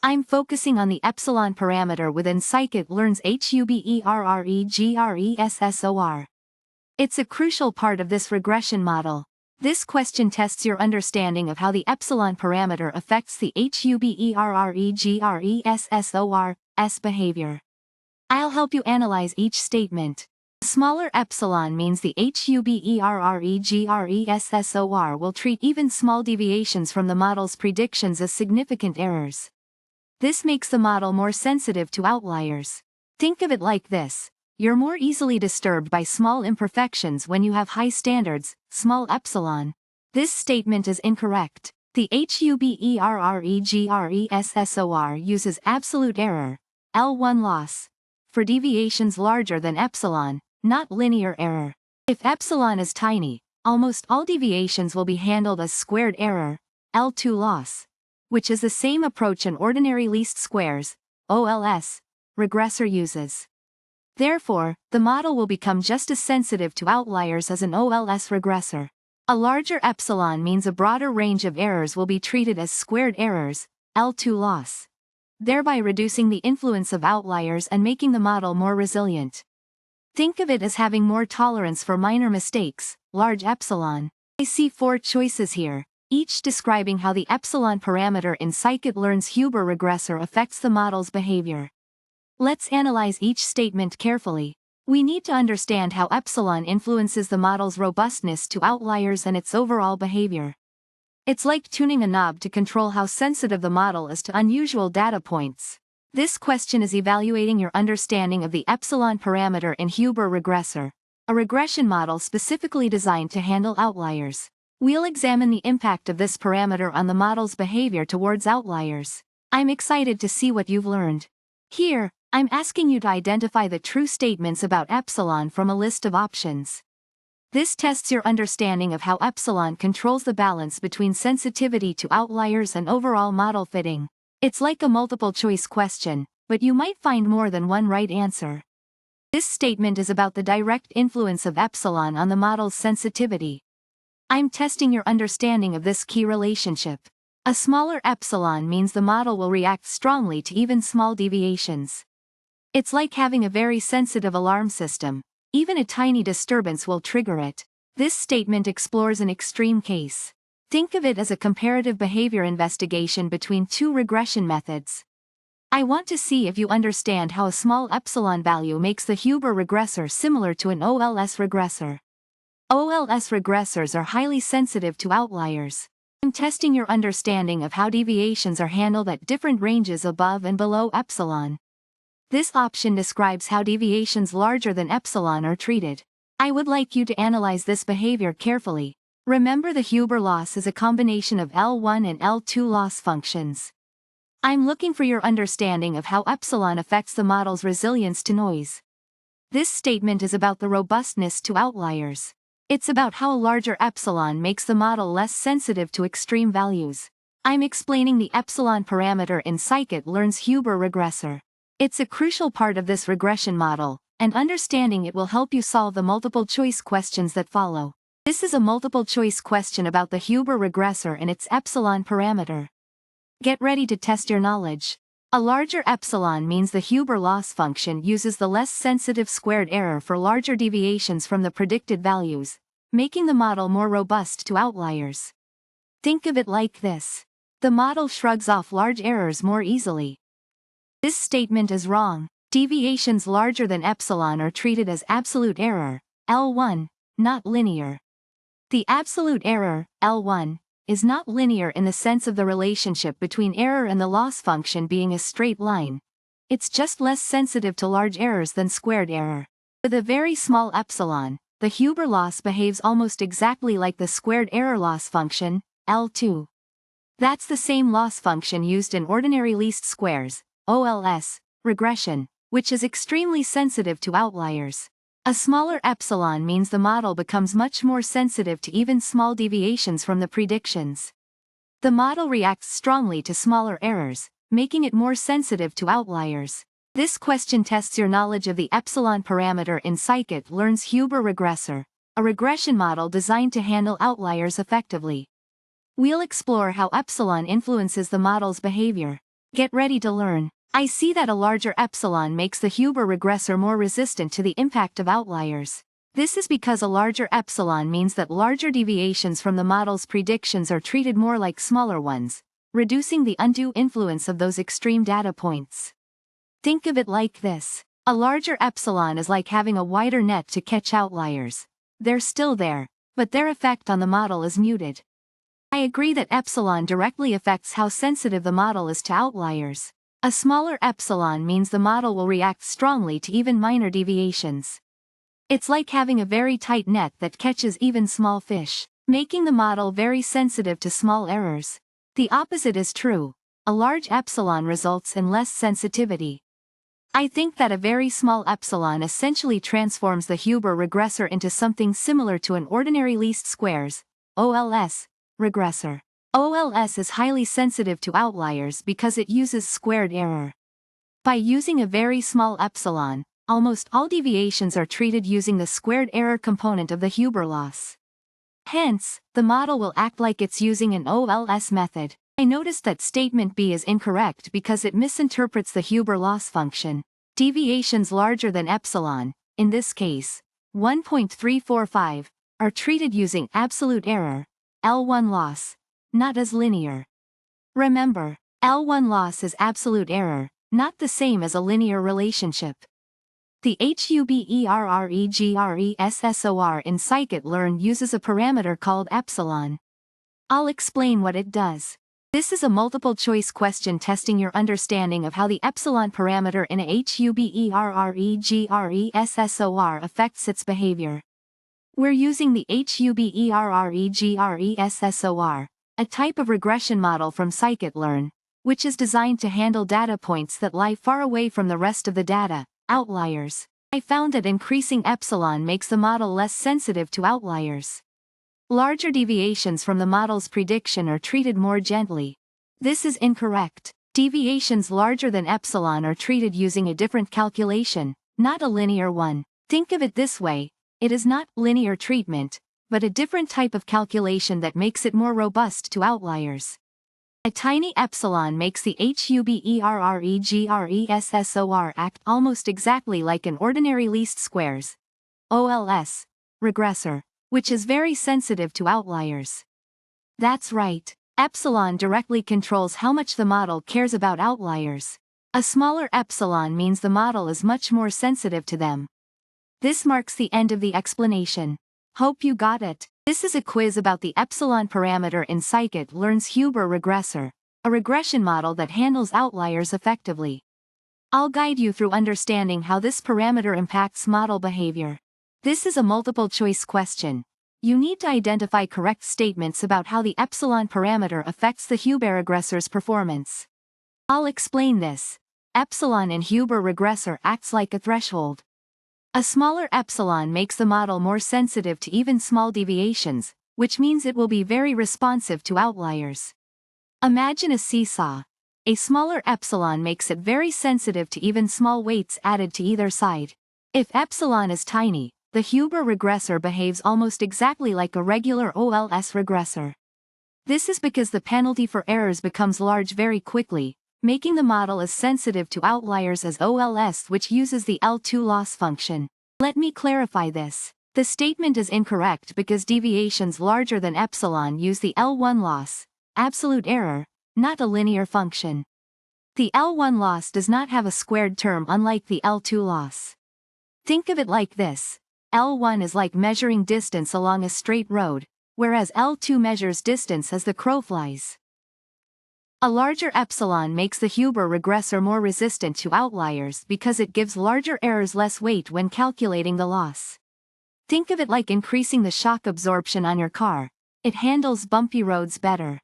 I'm focusing on the epsilon parameter within Sklearn's HuberRegressor. It's a crucial part of this regression model. This question tests your understanding of how the epsilon parameter affects the HuberRegressor's behavior. I'll help you analyze each statement. Smaller epsilon means the HuberRegressor will treat even small deviations from the model's predictions as significant errors. This makes the model more sensitive to outliers. Think of it like this: you're more easily disturbed by small imperfections when you have high standards, small epsilon. This statement is incorrect. The HuberRegressor uses absolute error, L1 loss, for deviations larger than epsilon, not linear error. If epsilon is tiny, almost all deviations will be handled as squared error, L2 loss, which is the same approach an ordinary least squares, OLS, regressor uses. Therefore, the model will become just as sensitive to outliers as an OLS regressor. A larger epsilon means a broader range of errors will be treated as squared errors, L2 loss, thereby reducing the influence of outliers and making the model more resilient. Think of it as having more tolerance for minor mistakes, large epsilon. I see 4 choices here, each describing how the epsilon parameter in Sklearn's HuberRegressor affects the model's behavior. Let's analyze each statement carefully. We need to understand how epsilon influences the model's robustness to outliers and its overall behavior. It's like tuning a knob to control how sensitive the model is to unusual data points. This question is evaluating your understanding of the epsilon parameter in HuberRegressor, a regression model specifically designed to handle outliers. We'll examine the impact of this parameter on the model's behavior towards outliers. I'm excited to see what you've learned. Here, I'm asking you to identify the true statements about epsilon from a list of options. This tests your understanding of how epsilon controls the balance between sensitivity to outliers and overall model fitting. It's like a multiple-choice question, but you might find more than one right answer. This statement is about the direct influence of epsilon on the model's sensitivity. I'm testing your understanding of this key relationship. A smaller epsilon means the model will react strongly to even small deviations. It's like having a very sensitive alarm system. Even a tiny disturbance will trigger it. This statement explores an extreme case. Think of it as a comparative behavior investigation between 2 regression methods. I want to see if you understand how a small epsilon value makes the HuberRegressor similar to an OLS regressor. OLS regressors are highly sensitive to outliers. I'm testing your understanding of how deviations are handled at different ranges above and below epsilon. This option describes how deviations larger than epsilon are treated. I would like you to analyze this behavior carefully. Remember, the Huber loss is a combination of L1 and L2 loss functions. I'm looking for your understanding of how epsilon affects the model's resilience to noise. This statement is about the robustness to outliers. It's about how a larger epsilon makes the model less sensitive to extreme values. I'm explaining the epsilon parameter in Sklearn's HuberRegressor. It's a crucial part of this regression model, and understanding it will help you solve the multiple-choice questions that follow. This is a multiple-choice question about the HuberRegressor and its epsilon parameter. Get ready to test your knowledge. A larger epsilon means the Huber loss function uses the less sensitive squared error for larger deviations from the predicted values, making the model more robust to outliers. Think of it like this: the model shrugs off large errors more easily. This statement is wrong. Deviations larger than epsilon are treated as absolute error, L1, not linear. The absolute error, L1, is not linear in the sense of the relationship between error and the loss function being a straight line. It's just less sensitive to large errors than squared error. With a very small epsilon, the Huber loss behaves almost exactly like the squared error loss function, L2. That's the same loss function used in ordinary least squares, OLS, regression, which is extremely sensitive to outliers. A smaller epsilon means the model becomes much more sensitive to even small deviations from the predictions. The model reacts strongly to smaller errors, making it more sensitive to outliers. This question tests your knowledge of the epsilon parameter in Sklearn's HuberRegressor, a regression model designed to handle outliers effectively. We'll explore how epsilon influences the model's behavior. Get ready to learn. I see that a larger epsilon makes the HuberRegressor more resistant to the impact of outliers. This is because a larger epsilon means that larger deviations from the model's predictions are treated more like smaller ones, reducing the undue influence of those extreme data points. Think of it like this. A larger epsilon is like having a wider net to catch outliers. They're still there, but their effect on the model is muted. I agree that epsilon directly affects how sensitive the model is to outliers. A smaller epsilon means the model will react strongly to even minor deviations. It's like having a very tight net that catches even small fish, making the model very sensitive to small errors. The opposite is true. A large epsilon results in less sensitivity. I think that a very small epsilon essentially transforms the HuberRegressor into something similar to an ordinary least squares, OLS, regressor. OLS is highly sensitive to outliers because it uses squared error. By using a very small epsilon, almost all deviations are treated using the squared error component of the Huber loss. Hence, the model will act like it's using an OLS method. I noticed that statement B is incorrect because it misinterprets the Huber loss function. Deviations larger than epsilon, in this case, 1.345, are treated using absolute error, L1 loss, not as linear. Remember, L1 loss is absolute error, not the same as a linear relationship. The HuberRegressor in Sklearn uses a parameter called epsilon. I'll explain what it does. This is a multiple-choice question testing your understanding of how the epsilon parameter in a HuberRegressor affects its behavior. We're using the HuberRegressor, a type of regression model from Sklearn, which is designed to handle data points that lie far away from the rest of the data, outliers. I found that increasing epsilon makes the model less sensitive to outliers. Larger deviations from the model's prediction are treated more gently. This is incorrect. Deviations larger than epsilon are treated using a different calculation, not a linear one. Think of it this way, it is not linear treatment, but a different type of calculation that makes it more robust to outliers. A tiny epsilon makes the HuberRegressor act almost exactly like an ordinary least squares, OLS, regressor, which is very sensitive to outliers. That's right, epsilon directly controls how much the model cares about outliers. A smaller epsilon means the model is much more sensitive to them. This marks the end of the explanation. Hope you got it. This is a quiz about the epsilon parameter in Sklearn's HuberRegressor, a regression model that handles outliers effectively. I'll guide you through understanding how this parameter impacts model behavior. This is a multiple-choice question. You need to identify correct statements about how the epsilon parameter affects the HuberRegressor's performance. I'll explain this. Epsilon in HuberRegressor acts like a threshold. A smaller epsilon makes the model more sensitive to even small deviations, which means it will be very responsive to outliers. Imagine a seesaw. A smaller epsilon makes it very sensitive to even small weights added to either side. If epsilon is tiny, the HuberRegressor behaves almost exactly like a regular OLS regressor. This is because the penalty for errors becomes large very quickly, making the model as sensitive to outliers as OLS, which uses the L2 loss function. Let me clarify this. The statement is incorrect because deviations larger than epsilon use the L1 loss, absolute error, not a linear function. The L1 loss does not have a squared term unlike the L2 loss. Think of it like this. L1 is like measuring distance along a straight road, whereas L2 measures distance as the crow flies. A larger epsilon makes the HuberRegressor more resistant to outliers because it gives larger errors less weight when calculating the loss. Think of it like increasing the shock absorption on your car. It handles bumpy roads better.